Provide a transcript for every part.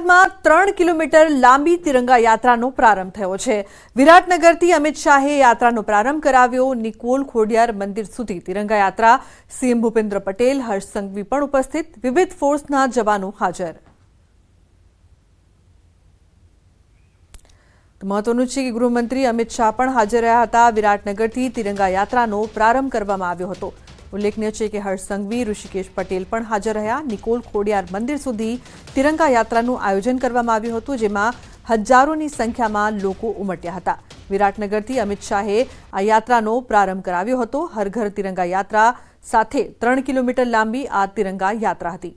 ગુજરાતમાં 3 કિલોમીટર લાંબી તિરંગા યાત્રાનો પ્રારંભ થયો છે। વિરાટનગરથી અમિત શાહે યાત્રાનો પ્રારંભ કરાવ્યો। નિકોલ ખોડિયાર મંદિર સુધી તિરંગા યાત્રા સીએમ ભૂપેન્દ્ર પટેલ, હર્ષ સંઘવી પણ ઉપસ્થિત, વિવિધ ફોર્સના જવાનો હાજર। મહત્વનું છે કે ગૃહમંત્રી અમિત શાહ પણ હાજર રહ્યા હતા। વિરાટનગરથી તિરંગા યાત્રાનો પ્રારંભ કરવામાં આવ્યો હતો। ઉલ્લેખનીય છે કે હર્ષ સંઘવી, ઋષિકેશ પટેલ પણ હાજર રહ્યા। નિકોલ ખોડિયાર મંદિર સુધી તિરંગા યાત્રાનું આયોજન કરવામાં આવ્યું હતું, જેમાં હજારોની સંખ્યામાં લોકો ઉમટ્યા હતા। વિરાટનગરથી અમિત શાહે આ યાત્રાનો પ્રારંભ કરાવ્યો હતો। હર ઘર તિરંગા યાત્રા સાથે 3 કિલોમીટર લાંબી આ તિરંગા યાત્રા હતી।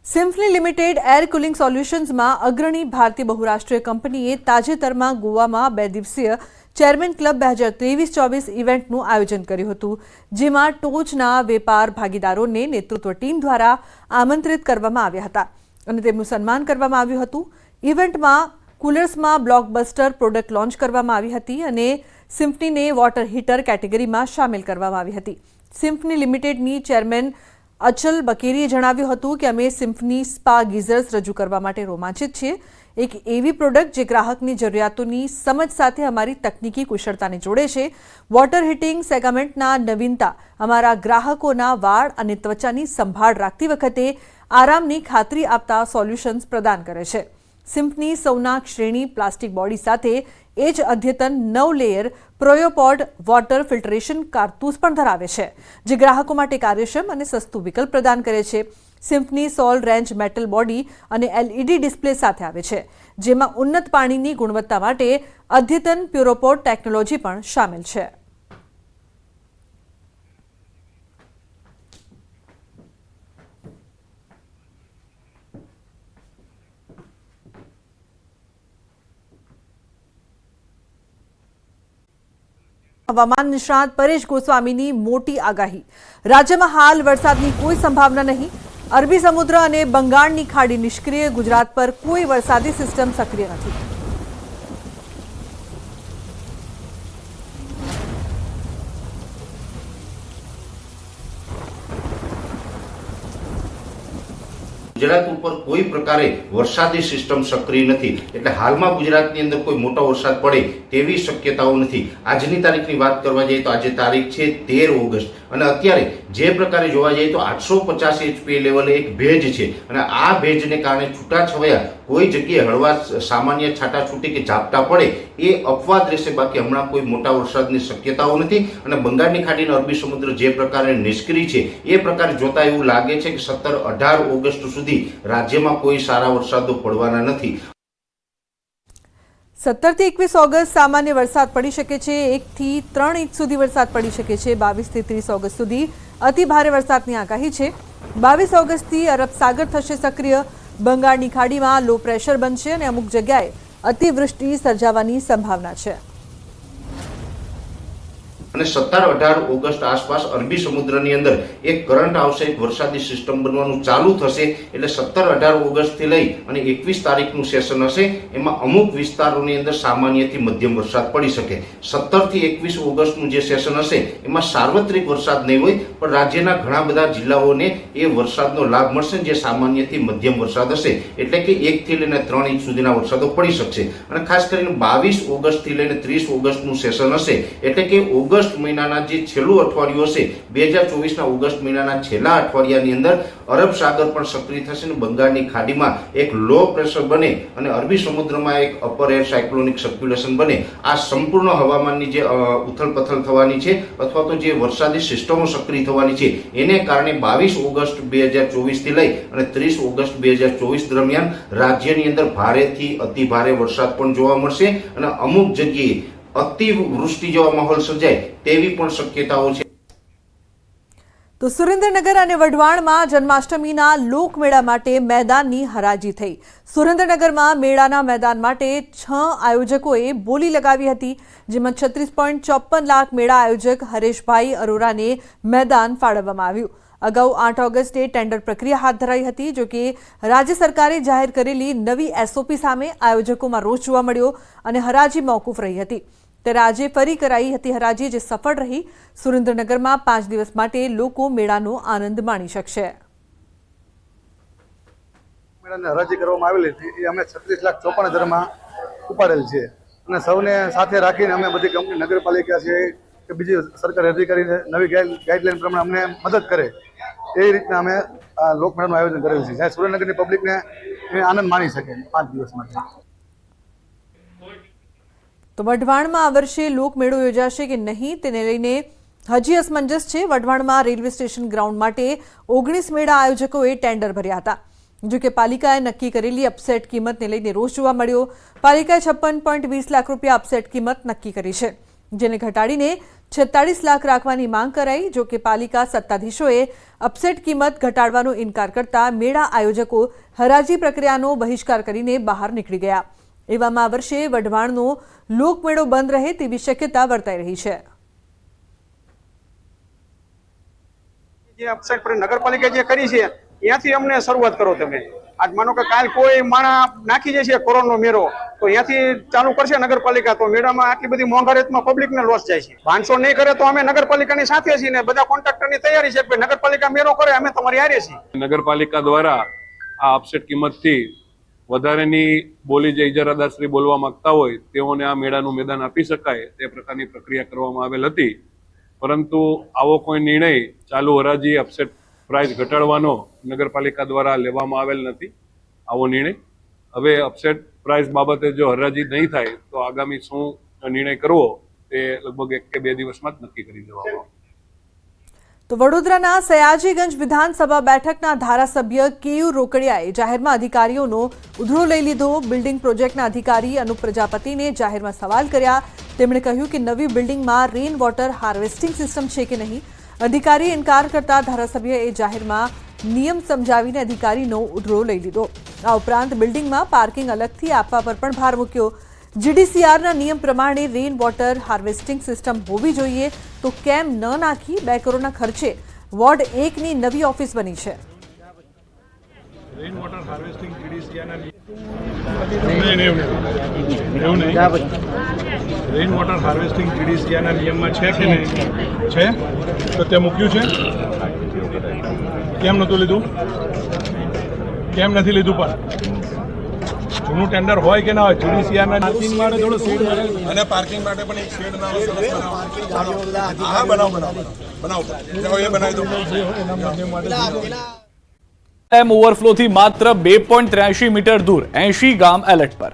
સિમ્ફની લિમિટેડ એર કુલિંગ સોલ્યુશન્સમાં અગ્રણી ભારતીય બહુરાષ્ટ્રીય કંપનીએ તાજેતરમાં ગોવામાં 2 દિવસીય ચેરમેન ક્લબ 2023-24 ઇવેન્ટનું આયોજન કર્યું હતું, જેમાં ટોચના વેપાર ભાગીદારોને નેતૃત્વ ટીમ દ્વારા આમંત્રિત કરવામાં આવ્યા હતા અને તેમનું સન્માન કરવામાં આવ્યું હતું। ઇવેન્ટમાં કુલર્સમાં બ્લોકબસ્ટર પ્રોડક્ટ લોન્ચ કરવામાં આવી હતી અને સિમ્ફનીને વોટર હીટર કેટેગરીમાં સામેલ કરવામાં આવી હતી। સિમ્ફની લિમિટેડની ચેરમેન અચલ બકેરીએ જણાવ્યું હતું કે અમે સિમ્ફની સ્પા ગીઝર્સ રજૂ કરવા માટે રોમાંચિત છીએ। એક એવી પ્રોડક્ટ જે ગ્રાહકની જરૂરિયાતોની સમજ સાથે અમારી તકનીકી કુશળતાને જોડે છે। વોટર હીટિંગ સેગમેન્ટના નવીનતા અમારા ગ્રાહકોના વાળ અને ત્વચાની સંભાળ રાખતી વખતે આરામની ખાતરી આપતા સોલ્યુશન્સ પ્રદાન કરે છે। સિમ્ફની સૌનાક શ્રેણી પ્લાસ્ટિક બોડી સાથે એ જ અદ્યતન 9 લેયર પ્રોયોપોડ વોટર ફિલ્ટરેશન કારતૂસ પણ ધરાવે છે, જે ગ્રાહકો માટે કાર્યક્ષમ અને સસ્તું વિકલ્પ પ્રદાન કરે છે। સિમ્ફની સોલ રેન્જ મેટલ બોડી અને LED ડિસ્પ્લે સાથે આવે છે, જેમાં ઉન્નત પાણીની ગુણવત્તા માટે અદ્યતન પ્યુરોપોડ ટેકનોલોજી પણ શામેલ છે। હવામાન નિષ્ણાત પરેશ ગોસ્વામીની મોટી આગાહી। રાજ્યમાં હાલ વરસાદની કોઈ સંભાવના નહીં। અરબી સમુદ્ર અને બંગાળની ખાડી નિષ્ક્રિય। ગુજરાત પર કોઈ વરસાદી સિસ્ટમ સક્રિય નથી। ગુજરાત ઉપર કોઈ પ્રકારે વરસાદી સિસ્ટમ સક્રિય નથી, એટલે હાલમાં ગુજરાતની અંદર કોઈ મોટો વરસાદ પડે તેવી શક્યતાઓ નથી। આજની તારીખની વાત કરવા જઈએ તો આજે તારીખ છે 13 ઓગસ્ટ અને અત્યારે જે પ્રકારે જોવા જઈએ તો 850 HPA લેવલે એક ભેજ છે અને આ ભેજને કારણે છૂટાછવાયા કોઈ જગ્યાએ હળવા સામાન્ય છાટાછૂટી કે ઝાપટા પડે એ અપવાદ રહેશે, બાકી હમણાં કોઈ મોટા વરસાદની શક્યતાઓ નથી। અને બંગાળની ખાડીનો અરબી સમુદ્ર જે પ્રકારે નિષ્ક્રિય છે એ પ્રકારે જોતા એવું લાગે છે કે 17-18 ઓગસ્ટ સુધી રાજ્યમાં કોઈ સારા વરસાદો પડવાના નથી। 17 થી 21 ઓગસ્ટ સામાન્ય વરસાદ પડી શકે છે। 1 થી 3 ઇંચ સુધી વરસાદ પડી શકે છે। 22 થી 30 ઓગસ્ટ સુધી અતિ ભારે વરસાદની આગાહી છે। 22 ઓગસ્ટથી અરબ સાગર થશે સક્રિય। બંગાળની ખાડીમાં લો પ્રેશર બનશે અને અમુક જગ્યાએ અતિવૃષ્ટિ સર્જાવાની સંભાવના છે। અને 17-18 ઓગસ્ટ આસપાસ અરબી સમુદ્રની અંદર એક કરંટ આવશે, એક વરસાદી સિસ્ટમ બનવાનું ચાલુ થશે। એટલે 17-18 ઓગસ્ટથી લઈ અને 21 તારીખનું સેશન હશે, એમાં અમુક વિસ્તારોની અંદર સામાન્યથી મધ્યમ વરસાદ પડી શકે। 17 થી 21 ઓગસ્ટનું જે સેશન હશે એમાં સાર્વત્રિક વરસાદ નહીં હોય, પણ રાજ્યના ઘણા બધા જિલ્લાઓને એ વરસાદનો લાભ મળશે, જે સામાન્યથી મધ્યમ વરસાદ હશે, એટલે કે 1 થી લઈને 3 ઇંચ સુધીના વરસાદો પડી શકશે। અને ખાસ કરીને 22 ઓગસ્ટથી લઈને 30 ઓગસ્ટનું સેશન હશે, એટલે કે ઓગસ્ટ મહિનાના જે છેલ્લું અઠવાડિયું હશે 2024ના ઓગસ્ટ મહિનાના છેલ્લા અઠવાડિયાની અંદર અરબ સાગર પણ સક્રિય થશે અને બંગાળની ખાડીમાં એક લો પ્રેશર બને અને અરબી સમુદ્રમાં એક અપર એર સાયક્લોનિક સર્ક્યુલેશન બને। આ સંપૂર્ણ હવામાનની જે ઉથલપથલ થવાની છે અથવા તો જે વરસાદી સિસ્ટમો સક્રિય થવાની છે એને કારણે 22 ઓગસ્ટ 2024 થી લઈ અને 30 ઓગસ્ટ 2024 દરમિયાન રાજ્યની અંદર ભારેથી અતિ ભારે વરસાદ પણ જોવા મળશે અને અમુક જગ્યાએ અતિવૃષ્ટિ જેવા માહોલ સર્જાય તેવી પણ શક્યતાઓ છે। તો સુરેન્દ્રનગર અને વઢવાણમાં જન્માષ્ટમીના લોકમેળા માટે મેદાનની હરાજી થઈ। સુરેન્દ્રનગરમાં મેળાના મેદાન માટે 6 આયોજકોએ બોલી લગાવી હતી, જેમાં 36.54 લાખ મેળા આયોજક હરેશભાઈ અરોરાને મેદાન ફાળવવામાં આવ્યું। અગાઉ 8 ઓગસ્ટે ટેન્ડર પ્રક્રિયા હાથ ધરાઈ હતી, જો કે રાજ્ય સરકારે જાહેર કરેલી નવી SOP સામે આયોજકોમાં રોષ જોવા મળ્યો અને હરાજી મોકૂફ રહી હતી। ત્યારે આજે ફરી કરાઈ હતી હરાજી, જે સફળ રહી. સુરેન્દ્રનગરમાં 5 દિવસ માટે લોકો મેળાનો આનંદ માણી શકશે. મેળાને હરાજી કરવામાં આવેલી હતી એ અમે 36,54,000 ઉપાડેલ છે અને સૌને સાથે રાખીને અમે બધી કંપની, નગરપાલિકા છે કે બીજી સરકારી અધિકારીને નવી ગાઈડલાઈન પ્રમાણે અમને મદદ કરે એ રીતના અમે આ લોકમેળાનું આયોજન કરેલું છે, જ્યાં સુરેન્દ્રનગરની પબ્લિકને આનંદ માણી શકે 5 દિવસ માટે. તો વઢવાણમાં આ વર્ષે લોકમેળો યોજાશે કે નહીં તેને લઈને હજી અસમંજસ છે. વઢવાણમાં રેલવે સ્ટેશન ગ્રાઉન્ડ માટે 19 મેળા આયોજકોએ ટેન્ડર ભર્યા હતા. જો કે પાલિકાએ નક્કી કરેલી અપસેટ કિંમતને લઈને રોષ જોવા મળ્યો. પાલિકાએ 56.20 લાખ રૂપિયા અપસેટ કિંમત નક્કી કરી છે, જેને ઘટાડીને 46 લાખ રાખવાની માંગ કરાઈ. જો કે પાલિકા સત્તાધીશોએ અપસેટ કિંમત ઘટાડવાનો ઇનકાર કરતા મેળા આયોજકો હરાજી પ્રક્રિયાનો બહિષ્કાર કરીને બહાર નીકળી ગયા. એવામાં આ વર્ષે વઢવાણનો લોકમેળો બંધ રહે તેવી શક્યતા વર્તાઈ રહી છે. જે અપસેટ નગરપાલિકા જે કરી છે ત્યાંથી અમને શરૂઆત કરો. તમે આજ માનો કે કાલ કોઈ માણા નાખી જશે કોરોનાનો મેળો, તો ત્યાંથી ચાલુ કરશે નગરપાલિકા, તો મેળામાં આટલી બધી મોંઘવારીમાં પબ્લિકને લોસ જાય છે. 500 નહીં કરે તો અમે નગરપાલિકાની સાથે છીએ ને બધા કોન્ટ્રાક્ટરની તૈયારી છે કે નગરપાલિકા મેળો કરે અમે તમારી હારે છીએ. નગરપાલિકા દ્વારા આ અપસેટ કિંમતથી વધારેની બોલી જે ઇજારાદારશ્રી બોલવા માંગતા હોય તેઓને આ મેળાનું મેદાન આપી શકાય તે પ્રકારની પ્રક્રિયા કરવામાં આવેલ હતી. પરંતુ આવો કોઈ નિર્ણય ચાલુ હરાજી અપસેટ પ્રાઇસ ઘટાડવાનો નગરપાલિકા દ્વારા લેવામાં આવેલ નથી. આવો નિર્ણય હવે અપસેટ પ્રાઇસ બાબતે જો હરાજી નહીં થાય તો આગામી શું નિર્ણય કરવો તે લગભગ 1 કે 2 દિવસમાં જ નક્કી કરી દેવામાં આવશે. તો વડોદરાના સયાજીગંજ વિધાનસભા બેઠકના ધારાસભ્ય કેયુ રોકડિયાએ જાહેરમાં અધિકારીઓનો ઉધડો લઈ લીધો. બિલ્ડિંગ પ્રોજેક્ટના અધિકારી અનુપ પ્રજાપતિને જાહેરમાં સવાલ કર્યા. તેમણે કહ્યું કે નવી બિલ્ડિંગમાં રેઇન વોટર હાર્વેસ્ટિંગ સિસ્ટમ છે કે નહીં. અધિકારીએ ઇનકાર કરતા ધારાસભ્યએ જાહેરમાં નિયમ સમજાવીને અધિકારીનો ઉધડો લઈ લીધો. આ ઉપરાંત બિલ્ડિંગમાં પાર્કિંગ અલગથી આપવા પર પણ ભાર મૂક્યો. જીડીસીઆરના નિયમ પ્રમાણે રેઇન વોટર હાર્વેસ્ટિંગ સિસ્ટમ હોવી જોઈએ, તો કેમ ન નાખી? 2 કરોડના ખર્ચે વોર્ડ 1ની નવી ઓફિસ બની છે. રેઇન વોટર હાર્વેસ્ટિંગ જીડીસીઆરના રેઇન વોટર હાર્વેસ્ટિંગ જીડીસીઆરના નિયમમાં છે કે નહીં છે, તો તે મૂક્યું છે. કેમ નહોતું લીધું? કેમ નથી લીધું? પણ જૂનું ટેન્ડર હોય કે ના હોય, જીડીસીઆરના પાર્કિંગ માટે થોડું શેડ મળે અને પાર્કિંગ માટે પણ એક શેડ ના હા બનાવો એ બનાવી દો. એમ ઓવરફ્લોથી માત્ર 2.83 મીટર દૂર 80 ગામ એલર્ટ પર.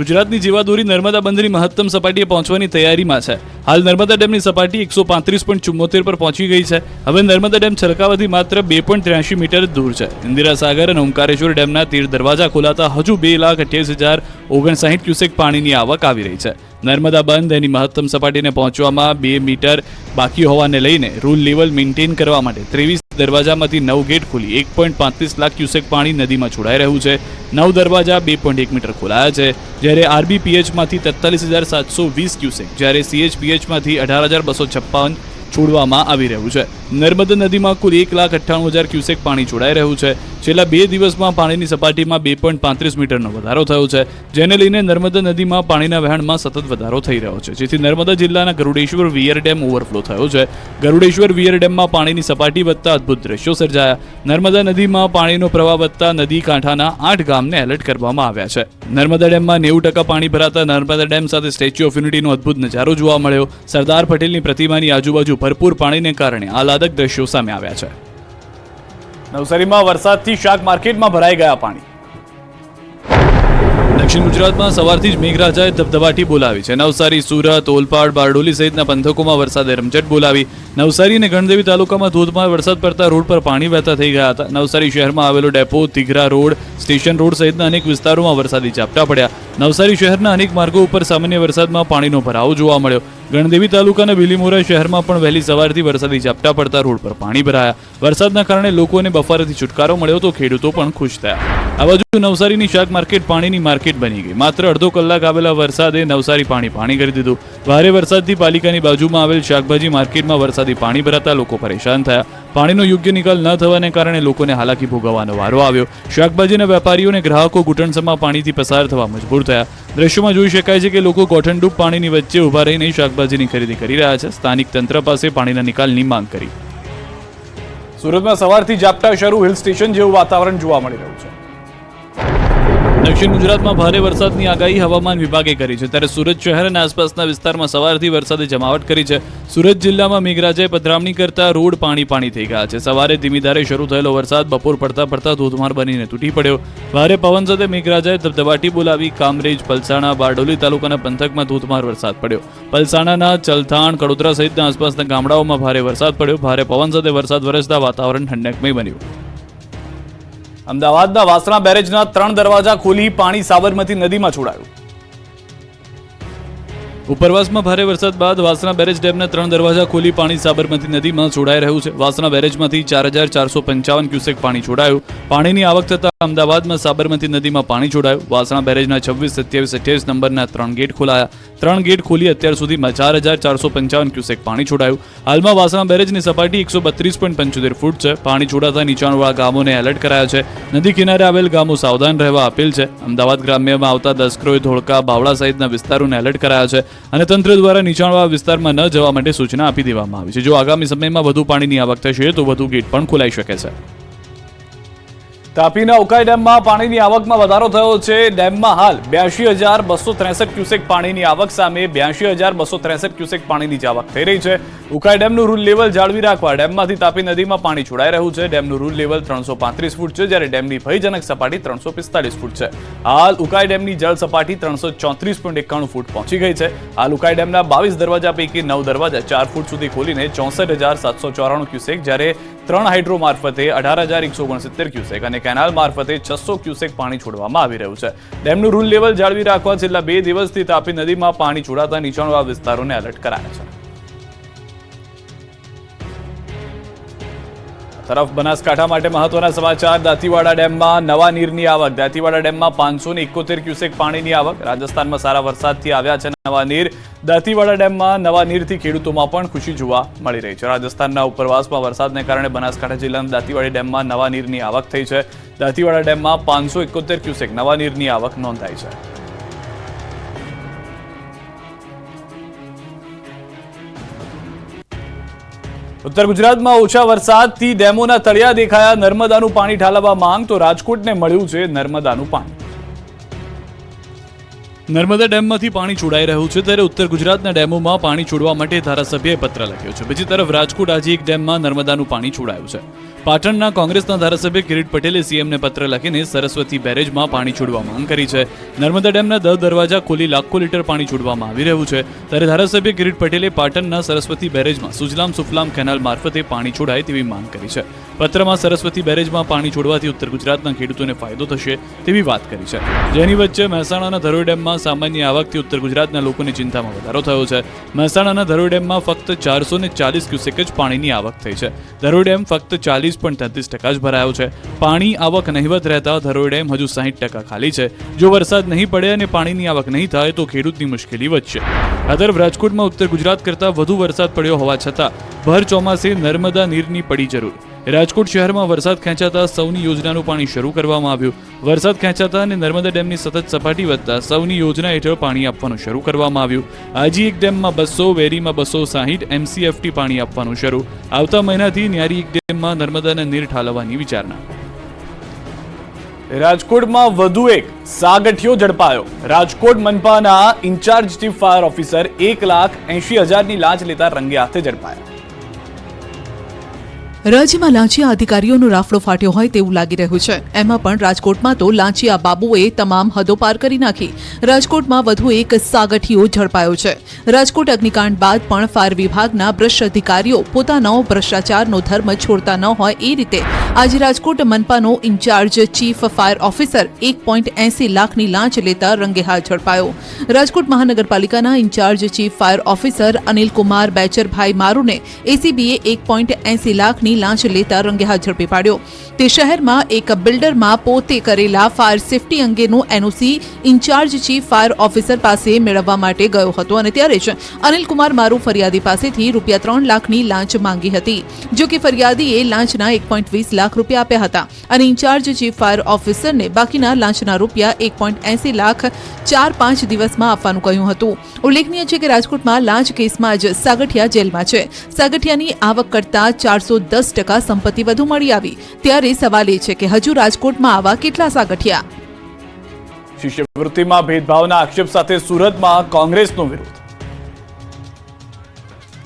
ગુજરાતની જીવાદોરી નર્મદા બંધની મહત્તમ સપાટીએ પહોંચવાની તૈયારીમાં છે. હાલ નર્મદા ડેમની સપાટી 135.74 પર પહોંચી ગઈ છે. હવે નર્મદા ડેમ છલકાવાથી માત્ર 2.83 મીટર દૂર છે. ઇન્દિરા સાગર અને ઓમકારેશ્વર ડેમના 13 દરવાજા ખોલાતા હજુ 2,28,059 ક્યુસેક પાણીની આવક આવી રહી છે. નર્મદા બંધ એની મહત્તમ સપાટીને પહોંચવામાં 2 મીટર બાકી હોવાને લઈને રૂલ લેવલ મેન્ટેન કરવા માટે 23 દરવાજામાંથી 9 ગેટ ખોલી 1.35 લાખ ક્યુસેક પાણી નદીમાં છોડાઈ રહ્યું છે. 9 દરવાજા 2.1 મીટર ખોલાયા છે, જ્યારે આરબીપીએચમાંથી 43,720 ક્યુસેક, જ્યારે સીએચપીએચમાંથી 18,256 છોડવામાં આવી રહ્યું છે. નર્મદા નદીમાં કુલ 1,98,000 ક્યુસેક પાણી છોડાઈ રહ્યું છે. છેલ્લા 2 દિવસમાં પાણીની સપાટીમાં 2.35 મીટરનો વધારો થયો છે, જેને લઈને નર્મદા નદીમાં પાણીના વહેણમાં સતત વધારો થઈ રહ્યો છે, જેથી નર્મદા જિલ્લાના ગરુડેશ્વર વિયર ડેમ ઓવરફ્લો થયો છે. ગરુડેશ્વર વિયર ડેમમાં પાણીની સપાટી વધતા અદ્ભુત દ્રશ્યો સર્જાયા. નર્મદા નદીમાં પાણીનો પ્રવાહ વધતા નદી કાંઠાના 8 ગામને એલર્ટ કરવામાં આવ્યા છે. નર્મદા ડેમમાં 90% પાણી ભરાતા નર્મદા ડેમ સાથે સ્ટેચ્યુ ઓફ યુનિટીનો અદ્ભુત નજારો જોવા મળ્યો. સરદાર પટેલની પ્રતિમાની આજુબાજુ ભરપૂર પાણીને કારણે આહલાદક દ્રશ્યો સામે આવ્યા છે. નવસારીમાં વરસાદથી શાક માર્કેટમાં ભરાઈ ગયા પાણી. દક્ષિણ ગુજરાતમાં સવારથી જ મેઘરાજાએ ધબધબાટી બોલાવી છે. નવસારી, સુરત, ઓલપાડ, બારડોલી સહિતના પંથકોમાં વરસાદે રમઝટ બોલાવી. નવસારી અને ગણદેવી તાલુકામાં ધોધમાર વરસાદ પડતા રોડ પર પાણી વહેતા થઈ ગયા હતા. નવસારી શહેરમાં આવેલો ડેપો, તિઘરા રોડ, સ્ટેશન રોડ સહિતના અનેક વિસ્તારોમાં વરસાદી ઝાપટા પડ્યા. નવસારી શહેરના અનેક માર્ગો ઉપર સામાન્ય વરસાદમાં પાણીનો ભરાવો જોવા મળ્યો. ગણદેવી તાલુકાના બિલીમોરા શહેરમાં પણ વહેલી સવારથી વરસાદી ઝાપટા પડતા રોડ પર પાણી ભરાયા. વરસાદના કારણે લોકોને બફારાથી છુટકારો મળ્યો તો ખેડૂતો પણ ખુશ થયા. આ બાજુ નવસારીની શાક માર્કેટ પાણીની માર્કેટ બની ગઈ. માત્ર અડધો કલાક આવેલા વરસાદે નવસારી પાણી કરી દીધું. ભારે વરસાદથી પાલિકાની બાજુમાં આવેલ શાકભાજી માર્કેટમાં વરસાદી પાણી ભરાતા લોકો પરેશાન થયા. પાણીનો યોગ્ય નિકાલ ન થવાને કારણે લોકોને હાલાકી ભોગવવાનો વારો આવ્યો. શાકભાજીના વેપારીઓ અને ગ્રાહકો ઘૂંટણસમાં પાણીથી પસાર થવા મજબૂર થયા. દ્રશ્યોમાં જોઈ શકાય છે કે લોકો ગોઠણડૂબ પાણીની વચ્ચે ઊભા રહીને શાકભાજીની ખરીદી કરી રહ્યા છે. સ્થાનિક તંત્ર પાસે પાણીના નિકાલની માંગ કરી. સુરતમાં સવારથી ઝાપટા શરૂ, હિલ સ્ટેશન જેવું વાતાવરણ જોવા મળી રહ્યું છે. દક્ષિણ ગુજરાતમાં ભારે વરસાદની આગાહી હવામાન વિભાગે કરી છે, ત્યારે સુરત શહેર અને આસપાસના વિસ્તારમાં સવારથી વરસાદે જમાવટ કરી છે. સુરત જિલ્લામાં મેઘરાજાએ પધરામણી કરતા રોડ પાણી થઈ ગયા છે. સવારે ધીમી ધારે શરૂ થયેલો વરસાદ બપોર પડતા ધોધમાર બનીને તૂટી પડ્યો. ભારે પવન સાથે મેઘરાજાએ ધબધબાટી બોલાવી કામરેજ, પલસાણા, બારડોલી તાલુકાના પંથકમાં ધોધમાર વરસાદ પડ્યો. પલસાણાના ચલથાણ, કડોદરા સહિતના આસપાસના ગામડાઓમાં ભારે વરસાદ પડ્યો. ભારે પવન સાથે વરસાદ વરસતા વાતાવરણ ઠંડકમય બન્યું. અમદાવાદના વાસણા બેરેજના 3 દરવાજા ખોલી પાણી સાબરમતી નદીમાં છોડાયું. ઉપરવાસમાં ભારે વરસાદ બાદ વાસણા બેરેજ ડેમના 3 દરવાજા ખોલી પાણી સાબરમતી નદીમાં છોડાઈ રહ્યું છે. વાસણા બેરેજમાંથી 4455 ક્યુસેક પાણી છોડાયું. પાણીની આવક થતાં અમદાવાદમાં સાબરમતી નદીમાં પાણી છોડાયું. વાસણા બેરેજના 26, 27, 28 નંબરના 3 ગેટ ખોલાયા. 3 ગેટ ખોલી અત્યાર સુધીમાં 4455 ક્યુસેક પાણી છોડાયું. હાલમાં વાસણા બેરેજની સપાટી 132.75 ફૂટ છે. પાણી છોડાતા નીચાણવાળા ગામોને એલર્ટ કરાયા છે. નદી કિનારે આવેલ ગામો સાવધાન રહેવા અપીલ છે. અમદાવાદ ગ્રામ્યમાં આવતા દસક્રોઈ, ધોળકા, બાવળા સહિતના વિસ્તારોને એલર્ટ કરાયા છે અને તંત્ર દ્વારા નીચાણવાળા વિસ્તારમાં ન જવા માટે સૂચના આપી દેવામાં આવી છે. જો આગામી સમયમાં વધુ પાણીની આવક થશે તો વધુ ગેટ પણ ખોલાઈ શકે છે. તાપીના ઉકાઈ ડેમમાં પાણીની આવકમાં વધારો થયો છે. ડેમમાં હાલ 82,263 ક્યુસેક પાણીની આવક સામે 82,263 ક્યુસેક પાણીની આવક થઈ રહી છે. ઉકાઈ ડેમનું રૂલ લેવલ જાળવી રાખવા ડેમમાંથી તાપી નદીમાં પાણી છોડાઈ રહ્યું છે. ડેમનું રૂલ લેવલ 335 ફૂટ છે, જ્યારે ડેમની ભયજનક સપાટી 345 ફૂટ છે. હાલ ઉકાઈ ડેમની જળ સપાટી 334.91 ફૂટ પહોંચી ગઈ છે. હાલ ઉકાઈ ડેમના 22 દરવાજા પૈકી 9 દરવાજા 4 ફૂટ સુધી ખોલીને 64,794 ક્યુસેક, જ્યારે 3 હાઇડ્રો મારફતે 18,169 ક્યુસેક અને કેનાલ મારફતે 600 ક્યુસેક પાણી છોડવામાં આવી રહ્યું છે. ડેમનું રૂલ લેવલ જાળવી રાખવા છેલ્લા 2 દિવસથી તાપી નદીમાં પાણી છોડાતા નીચાણવાળા વિસ્તારોને એલર્ટ કરાયા છે. તરફ બનાસકાંઠા માટે મહત્વના સમાચાર. દાંતીવાડા ડેમમાં નવા નીરની આવક. દાંતીવાડા ડેમમાં 571 ક્યુસેક પાણીની આવક. રાજસ્થાનમાં સારા વરસાદથી આવ્યા છે નવા નીર. દાંતીવાડા ડેમમાં નવા નીરથી ખેડૂતોમાં પણ ખુશી જોવા મળી રહી છે. રાજસ્થાનના ઉપરવાસમાં વરસાદને કારણે બનાસકાંઠા જિલ્લાના દાંતીવાડા ડેમમાં નવા નીરની આવક થઈ છે. દાંતીવાડા ડેમમાં 571 ક્યુસેક નવા નીરની આવક નોંધાઈ છે. ઉત્તર ગુજરાતમાં ઓછા વરસાદથી ડેમોના તળિયા દેખાયા. નર્મદાનું પાણી ઠાલવવા માંગ તો રાજકોટને મળ્યું છે નર્મદાનું પાણી. નર્મદા ડેમમાંથી પાણી છોડાઈ રહ્યું છે, ત્યારે ઉત્તર ગુજરાતના ડેમોમાં પાણી છોડવા માટે ધારાસભ્યએ પત્ર લખ્યો છે. બીજી તરફ રાજકોટ આજે એક ડેમમાં નર્મદાનું પાણી છોડાયું છે. પાટણના કોંગ્રેસના ધારાસભ્ય કિરીટ પટેલે સીએમને પત્ર લખીને સરસ્વતી બેરેજમાં પાણી છોડવા માંગ કરી છે. નર્મદા ડેમના 10 દરવાજા ખોલી લાખો લીટર પાણી છોડવામાં આવી રહ્યું છે, ત્યારે ધારાસભ્ય કિરીટ પટેલે પાટણના સરસ્વતી બેરેજમાં સુજલામ સુફલામ કેનાલ મારફતે પાણી છોડાય તેવી માંગ કરી છે. પત્રમાં સરસ્વતી બેરેજમાં પાણી છોડવાથી ઉત્તર ગુજરાતના ખેડૂતોને ફાયદો થશે તેવી વાત કરી છે. જેની વચ્ચે મહેસાણાના ધરોઈ ડેમમાં સામાન્ય આવકથી ઉત્તર ગુજરાતના લોકોની ચિંતામાં વધારો થયો છે. મહેસાણાના ધરોઈ ડેમમાં ફક્ત 440 ક્યુસેક જ પાણીની આવક થઈ છે. ધરોઈ ડેમ ફક્ત 40.33% જ ભરાયો છે. પાણી આવક નહિવત રહેતા ધરોઈ ડેમ હજુ 60% ખાલી છે. જો વરસાદ નહીં પડે અને પાણીની આવક નહીં થાય તો ખેડૂતની મુશ્કેલી વધશે. આ તરફ રાજકોટમાં ઉત્તર ગુજરાત કરતાં વધુ વરસાદ પડ્યો હોવા છતાં ભર ચોમાસે નર્મદા નીરની પડી જરૂર. રાજકોટ શહેરમાં વરસાદ ખેંચાતા સૌની યોજનાનું પાણી શરૂ કરવામાં આવ્યું. વરસાદ ખેંચાતા અને નર્મદા ડેમની સતત સપાટી વધતા સૌની યોજના હેઠળ પાણી આપવાનું શરૂ કરવામાં આવ્યું. આજી એક ડેમમાં 200, વેરીમાં 260 MCFT પાણી આપવાનું શરૂ. આવતા મહિનાથી ન્યારી એક ડેમમાં નર્મદાના નીર ઠાલવવાની વિચારણા. રાજકોટમાં વધુ એક સાગઠિયો ઝડપાયો. રાજકોટ મનપાના ઇન્ચાર્જ ચીફ ફાયર ઓફિસર 1,80,000ની લાંચ લેતા રંગે હાથે ઝડપાયા. રાજ્યમાં લાંચિયા અધિકારીઓનો રાફડો ફાટ્યો હોય તેવું લાગી રહ્યું છે. એમાં પણ રાજકોટમાં તો લાંચિયા બાબુએ તમામ હદો પાર કરી નાખી. રાજકોટમાં વધુ એક સાગઠિયો ઝડપાયો છે. રાજકોટ અગ્નિકાંડ બાદ પણ ફાયર વિભાગના ભ્રષ્ટ અધિકારીઓ પોતાનો ભ્રષ્ટાચારનો ધર્મ છોડતા ન હોય એ રીતે આજે રાજકોટ મનપાનો ઇન્ચાર્જ ચીફ ફાયર ઓફિસર 1.80 લાખની લાંચ લેતા રંગે હાથ ઝડપાયો. રાજકોટ મહાનગરપાલિકાના incharge chief fire officer Anilkumar Becharbhai મારુને એસીબીએ 1.80 લાખની લાખની લાંચ લેતા રંગે હાથ ઝડપી પાડ્યો. તે શહેરમાં એક બિલ્ડરમાં પોતે કરેલા ફાયર સેફટી અંગેનું NOC in-charge chief fire officer પાસે મેળવવા માટે ગયો હતો અને ત્યારે જ અનિલકુમાર મારુ ફરિયાદી પાસેથી ₹3 લાખની લાંચ માંગી હતી. જો કે ફરિયાદીએ લાંચના 1.20 લાખ રૂપિયા આપ્યા હતા અને ઇન્ચાર્જ ચીફ ફાયર ઓફિસરને બાકીના લાંચના રૂપિયા 1.80 લાખ 4-5 દિવસમાં આપવાનું કહ્યું હતું. ઉલ્લેખનીય છે કે રાજકોટમાં લાંચ કેસમાં જ સાગઠિયા જેલમાં છે. સાગઠિયાની આવક કરતાં 410% સંપત્તિ વધુ મળી આવી. ત્યારે સવાલ એ છે કે હજુ રાજકોટમાં આવા કેટલા સાગઠિયા? શિષ્યવૃત્તિમાં ભેદભાવના આક્ષેપ સાથે સુરતમાં કોંગ્રેસનો વિરોધ.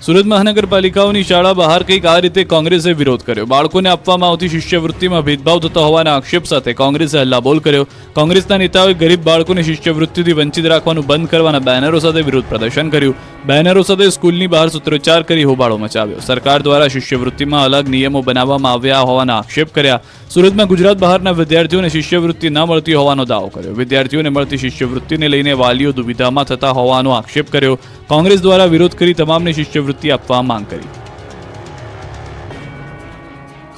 સુરત મહાનગરપાલિકાઓની શાળા બહાર કંઈક આ રીતે કોંગ્રેસે વિરોધ કર્યો. બાળકોને આપવામાં આવતી શિષ્યવૃત્તિમાં ભેદભાવ થતો હોવાના આક્ષેપ સાથે કોંગ્રેસે હલ્લાબોલ કર્યો. કોંગ્રેસના નેતાઓએ ગરીબ બાળકોને શિષ્યવૃત્તિથી વંચિત રાખવાનું બંધ કરવાના બેનરો સાથે વિરોધ પ્રદર્શન કર્યું. બેનરો સાથે સ્કૂલની બહાર સૂત્રોચ્ચાર કરી હોબાળો મચાવ્યો. સરકાર દ્વારા શિષ્યવૃત્તિમાં અલગ નિયમો બનાવવામાં આવ્યા હોવાના આક્ષેપ કર્યા. સુરતમાં ગુજરાત બહારના વિદ્યાર્થીઓને શિષ્યવૃત્તિ ન મળતી હોવાનો દાવો કર્યો. વિદ્યાર્થીઓને મળતી શિષ્યવૃત્તિને લઈને વાલીઓ દુવિધામાં થતા હોવાનો આક્ષેપ કર્યો. કોંગ્રેસ દ્વારા વિરોધ કરી તમામને શિષ્યવૃત્તિ આપવા માંગ કરી.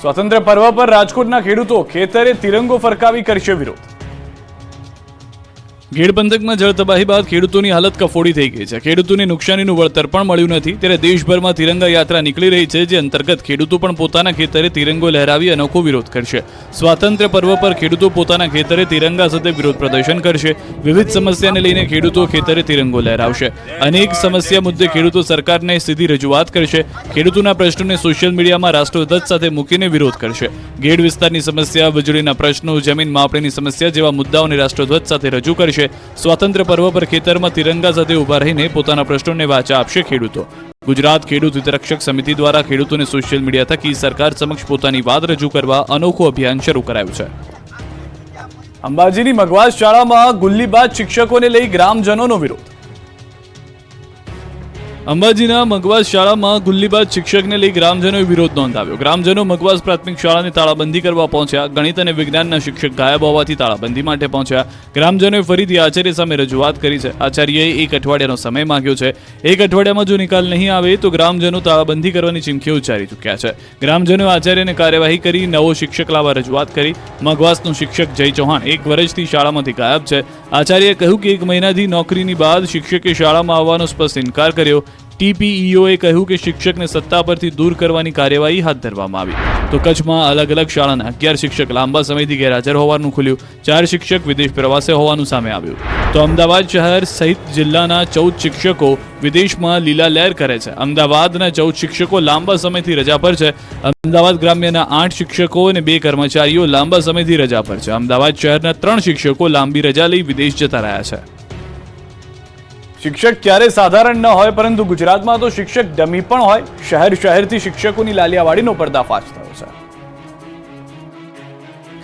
સ્વાતંત્ર્ય પર્વ પર રાજકોટના ખેડૂતો ખેતરે તિરંગો ફરકાવી કરશે વિરોધ. ગેડ પંથકમાં જળ તબાહી બાદ ખેડૂતોની હાલત કફોડી થઈ ગઈ છે. ખેડૂતોને નુકસાનીનું વળતર પણ મળ્યું નથી. ત્યારે દેશભરમાં તિરંગા યાત્રા નીકળી રહી છે, જે અંતર્ગત ખેડૂતો પણ પોતાના ખેતરે તિરંગો લહેરાવી અનોખો વિરોધ કરશે. સ્વાતંત્ર્ય પર્વ પર ખેડૂતો પોતાના ખેતરે તિરંગા સાથે વિરોધ પ્રદર્શન કરશે. વિવિધ સમસ્યાને લઈને ખેડૂતો ખેતરે તિરંગો લહેરાવશે. અનેક સમસ્યા મુદ્દે ખેડૂતો સરકારને સીધી રજૂઆત કરશે. ખેડૂતોના પ્રશ્નોને સોશિયલ મીડિયામાં રાષ્ટ્રધ્વજ સાથે મૂકીને વિરોધ કરશે. ગેડ વિસ્તારની સમસ્યા, વીજળીના પ્રશ્નો, જમીન માપણીની સમસ્યા જેવા મુદ્દાઓને રાષ્ટ્રધ્વજ સાથે રજૂ કરશે. સ્વાતંત્ર્ય પર્વ પર ખેતરમાં તિરંગા સાથે ઉભા રહીને પોતાના પ્રશ્નોને વાચા આપશે ખેડૂતો. ગુજરાત ખેડૂત હિતરક્ષક સમિતિ દ્વારા ખેડૂતોને સોશિયલ મીડિયા થકી સરકાર સમક્ષ પોતાની વાત રજૂ કરવા અનોખું અભિયાન શરૂ કરાયું છે. અંબાજીની મગવાસ શાળામાં ગુલ્લીબાજ શિક્ષકોને લઈ ગ્રામજનોનો વિરોધ. અંબાજીના મગવાસ શાળામાં ગુલ્લીબાજ શિક્ષકને લઈ ગ્રામજનોએ વિરોધ નોંધાવ્યો. ગ્રામજનો મગવાસ પ્રાથમિક શાળાની તાળાબંધી કરવા પહોંચ્યા. ગણિત અને વિજ્ઞાનના શિક્ષક ગાયબ હોવાથી તાળાબંધી માટે પહોંચ્યા. ગ્રામજનોએ ફરીથી આચાર્ય સામે રજૂઆત કરી છે. આચાર્યએ 1 અઠવાડિયાનો સમય માંગ્યો છે. 1 અઠવાડિયામાં જો નિકાલ નહીં આવે તો ગ્રામજનો તાળાબંધી કરવાની ચીમકી ઉચ્ચારી ચૂક્યા છે. ગ્રામજનોએ આચાર્યને કાર્યવાહી કરી નવો શિક્ષક લાવવા રજૂઆત કરી. મગવાસનો શિક્ષક જય ચૌહાણ 1 વર્ષથી શાળામાંથી ગાયબ છે. આચાર્યએ કહ્યું કે 1 મહિનાથી નોકરીની બાદ શિક્ષકે શાળામાં આવવાનો સ્પષ્ટ ઇનકાર કર્યો. ટીપીઈઓએ કહ્યું કે શિક્ષકને સત્તા પરથી દૂર કરવાની કાર્યવાહી હાથ ધરવામાં આવી. તો કચ્છમાં અલગ અલગ શાળાના 11 શિક્ષક લાંબા સમયથી ગેરહાજર હોવાનું ખુલ્યું. 4 શિક્ષક વિદેશ પ્રવાસે હોવાનું સામે આવ્યું. તો અમદાવાદ શહેર સહિત જિલ્લાના 14 શિક્ષકો વિદેશમાં લીલા લહેર કરે છે. અમદાવાદના 14 શિક્ષકો લાંબા સમયથી રજા પર છે. અમદાવાદ ગ્રામ્યના 8 શિક્ષકો અને 2 કર્મચારીઓ લાંબા સમયથી રજા પર છે. અમદાવાદ શહેરના 3 શિક્ષકો લાંબી રજા લઈ વિદેશ જતા રહ્યા છે. શિક્ષક ક્યારે સાધારણ ન હોય, પરંતુ ગુજરાતમાં તો શિક્ષક ડમી પણ હોય. શહેરથી શિક્ષકોની લાલિયાવાડીનો પર્દાફાશ થયો છે.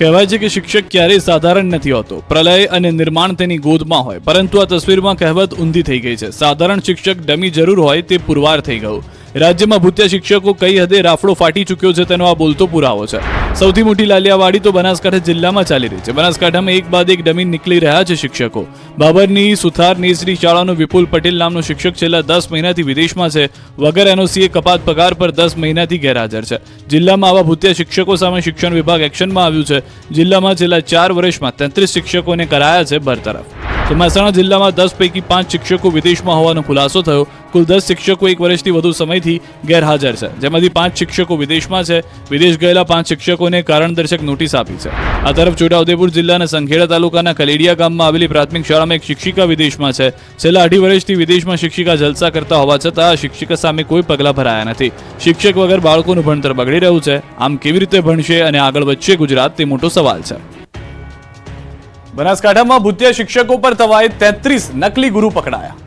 કહેવાય છે કે શિક્ષક ક્યારેય સાધારણ નથી હોતો. પ્રલય અને નિર્માણ તેની ગોદમાં હોય, પરંતુ આ તસવીરમાં કહેવત ઊંધી થઈ ગઈ છે. સાધારણ શિક્ષક ડમી જરૂર હોય તે પુરવાર થઈ ગયું. રાજ્યમાં ભૂત્યા શિક્ષકો કઈ હદે રાફડો ફાટી ચૂક્યો છે તેનો આ બોલતો પુરાવો છે. સૌથી મોટી લાલિયાવાડી તો બનાસકાંઠા જિલ્લામાં ચાલી રહી છે. બનાસકાંઠામાં એક બાદ એક ડમી નીકળી રહ્યા છે શિક્ષકો. બાબરની સુથાર નેસરી શાળાનો વિપુલ પટેલ નામનો શિક્ષક છેલ્લા 10 મહિનાથી વિદેશમાં છે. વગર એનઓસીએ કપાત પગાર પર 10 મહિનાથી ગેરહાજર છે. જિલ્લામાં આવા ભૂત્યા શિક્ષકો સામે શિક્ષણ વિભાગ એક્શનમાં આવ્યું છે. જિલ્લામાં છેલ્લા 4 વર્ષમાં 33 શિક્ષકોને કરાયા છે બરતરફ. તો મહેસાણા જિલ્લામાં 10 પૈકી 5 શિક્ષકો વિદેશમાં હોવાનો ખુલાસો થયો. કુલ 10 શિક્ષકો 1 વર્ષથી વધુ સમયથી ગેરહાજર છે, જેમાંથી 5 શિક્ષકો વિદેશમાં છે. વિદેશ ગયેલા 5 શિક્ષકોને કારણદર્શક નોટિસ આપી છે. આ તરફ છોટાઉદેપુર જિલ્લાના સંખેડા તાલુકાના કલેડિયા ગામમાં આવેલી પ્રાથમિક શાળામાં એક શિક્ષિકા વિદેશમાં છે. છેલ્લા 2.5 વર્ષથી વિદેશમાં શિક્ષિકા જલસા કરતા હોવા છતાં આ શિક્ષિકા સામે કોઈ પગલાં ભરાયા નથી. શિક્ષક વગર બાળકોનું ભણતર બગડી રહ્યું છે. આમ કેવી રીતે ભણશે અને આગળ વધશે ગુજરાત, તે મોટો સવાલ છે. બનાસકાંઠામાં ભૂત્યા શિક્ષકો પર તવાય 33 નકલી ગુરુ પકડાયા.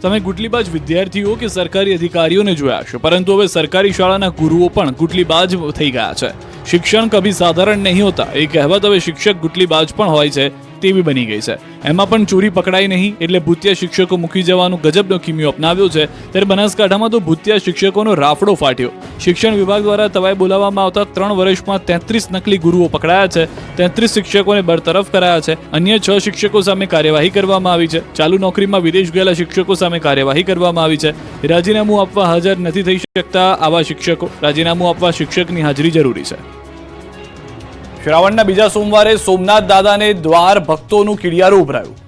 તમે ગુટલીબાજ વિદ્યાર્થીઓ કે સરકારી અધિકારીઓને જોયા હશે, પરંતુ હવે સરકારી શાળાના ગુરુઓ પણ ગુટલીબાજ થઈ ગયા છે. શિક્ષણ કભી સાધારણ નહીં હોતા એ કહેવત હવે શિક્ષક ગુટલીબાજ પણ હોય છે તેવી બની ગઈ છે. એમાં પણ ચોરી પકડાઈ નહીં એટલે ભૂતિયા શિક્ષકો મૂકી જવાનું ગજબનો કિમિયો અપનાવ્યો છે. ત્યારે બનાસકાંઠામાં તો ભૂતિયા શિક્ષકોનો રાફડો ફાટ્યો. શિક્ષણ વિભાગ દ્વારા તવાઈ બોલાવવામાં આવતા 3 વર્ષમાં 33 નકલી ગુરુઓ પકડાયા છે. 33 શિક્ષકોને બરતરફ કરાયા છે. અન્ય 6 શિક્ષકો સામે કાર્યવાહી કરવામાં આવી છે. ચાલુ નોકરીમાં વિદેશ ગયેલા શિક્ષકો સામે કાર્યવાહી કરવામાં આવી છે. રાજીનામું આપવા હાજર નથી થઈ શકતા આવા શિક્ષકો. રાજીનામું આપવા શિક્ષકની હાજરી જરૂરી છે. શ્રાવણના બીજા સોમવારે સોમનાથ દાદાને દ્વાર ભક્તોનું કીડિયારું ઉભરાયું.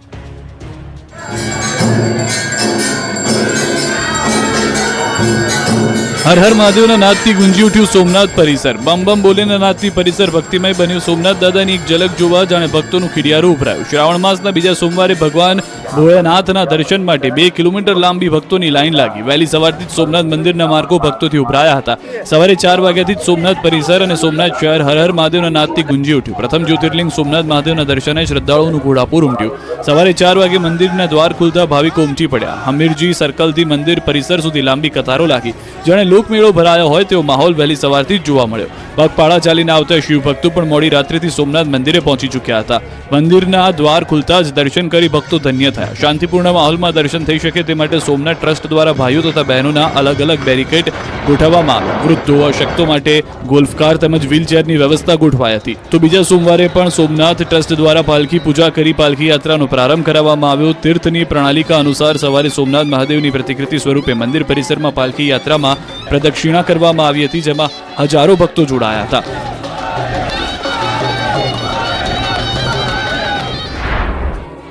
હર હર મહાદેવના નાદથી ગુંજી ઉઠ્યું સોમનાથ પરિસર. બમ બમ બોલેના નાદથી પરિસર ભક્તિમય બન્યું. સોમનાથ દાદાની એક ઝલક જોવા જાણે ભક્તોનું ખીડિયારું ઉભરાયું. શ્રાવણ માસના બીજા સોમવારે ભગવાન ભોળાનાથના દર્શન માટે 2 કિલોમીટર લાંબી ભક્તોની લાઈન લાગી. વહેલી સવારથી જ સોમનાથ મંદિરના માર્ગો ભક્તોથી ઉભરાયા હતા. સવારે 4 વાગ્યાથી જ સોમનાથ પરિસર અને સોમનાથ શહેર હર હર મહાદેવના નાદથી ગુંજી ઉઠ્યું. પ્રથમ જ્યોતિર્લિંગ સોમનાથ મહાદેવના દર્શને શ્રદ્ધાળુઓનું ઘોડાપૂર ઉમટ્યું. સવારે 4 વાગે મંદિરના દ્વાર ખુલતા ભાવિકો ઉમટી પડ્યા. હમીરજી સર્કલથી મંદિર પરિસર સુધી લાંબી કતારો લાગી. જાણે લોકમેળો ભરાયો હોય તેવો માહોલ વહેલી સવારથી જ જોવા મળ્યો. પગપાળા ચાલીને આવતા શિવભક્તો પણ મોડી રાત્રિથી સોમનાથ મંદિરે પહોંચી ચૂક્યા હતા. મંદિરના દ્વાર ખુલતા જ દર્શન કરી ભક્તો ધન્ય થયા. શાંતિપૂર્ણ માહોલમાં દર્શન થઈ શકે તે માટે સોમનાથ ટ્રસ્ટ દ્વારા ભાઈઓ તથા બહેનોના અલગ અલગ બેરિકેડ ગોઠવવામાં આવ્યા. વૃદ્ધો અશક્તો માટે ગોલ્ફ કાર તેમજ વ્હીલચેરની વ્યવસ્થા ગોઠવાઈ હતી. તો બીજા સોમવારે પણ સોમનાથ ટ્રસ્ટ દ્વારા પાલખી પૂજા કરી પાલખી યાત્રાનો પ્રારંભ કરાવવામાં આવ્યો. તીર્થની પ્રણાલિકા અનુસાર સવારે સોમનાથ મહાદેવની પ્રતિકૃતિ સ્વરૂપે મંદિર પરિસરમાં પાલખી યાત્રામાં પ્રદક્ષિણા કરવામાં આવી હતી, જેમાં હજારો ભક્તો જોડાયા હતા.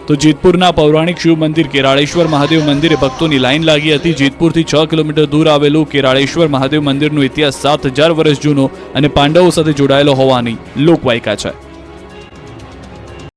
તો જેતપુરના પૌરાણિક શિવ મંદિર કેરાળેશ્વર મહાદેવ મંદિરે ભક્તોની લાઈન લાગી હતી. જેતપુરથી 6 કિલોમીટર દૂર આવેલું કેરાળેશ્વર મહાદેવ મંદિરનો ઇતિહાસ 7000 વર્ષ જૂનો અને પાંડવો સાથે જોડાયેલો હોવાની લોકવાયકા છે.